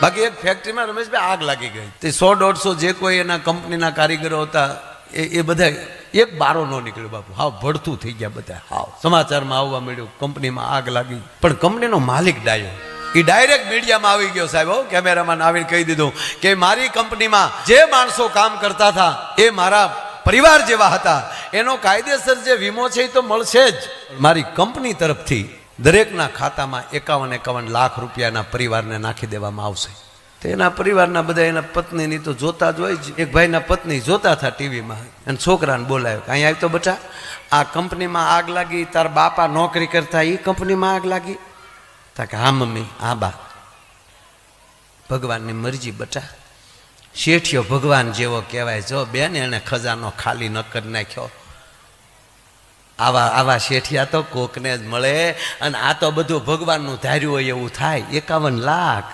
બાકી એક ફેક્ટરીમાં રમેશભાઈ આગ લાગી ગઈ, તે 100-150 જે કોઈ એના કંપનીના કારીગરો હતા એ બધા એક બારો ન નીકળ્યો બાપુ, હાવ ભડથું થઈ ગયા બધા, હાવ સમાચારમાં આવવા મળ્યું કંપનીમાં આગ લાગી. પણ કંપનીનો માલિક ડાયો, એ ડાયરેક્ટ મીડિયામાં આવી ગયો સાહેબ, કેમેરામાં આવીને કહી દીધું કે મારી કંપનીમાં જે માણસો કામ કરતા હતા એ મારા પરિવાર જેવા હતા, એનો કાયદેસર જે વીમો છે એ તો મળશે જ. મારી કંપની તરફથી દરેકના ખાતામાં 51 લાખ રૂપિયાના પરિવારને નાખી દેવામાં આવશે. તો એના પરિવારના બધા એના પત્નીની તો જોતા જ હોય જ. એક ભાઈના પત્ની જોતા હતા ટીવીમાં, અને છોકરાને બોલાયો કે અહીંયા આવી તો બટા, આ કંપનીમાં આગ લાગી, તાર બાપા નોકરી કરતા એ કંપનીમાં આગ લાગી. તા કે હા મમ્મી, હા બા, ભગવાનની મરજી બટા, શેઠિયો ભગવાન જેવો કહેવાય. જો બેન એને ખજાનો ખાલી ન કરી નાખ્યો. આવા શેઠિયા તો કોકને જ મળે, અને આ તો બધું ભગવાનનું ધાર્યું હોય એવું થાય. 51 લાખ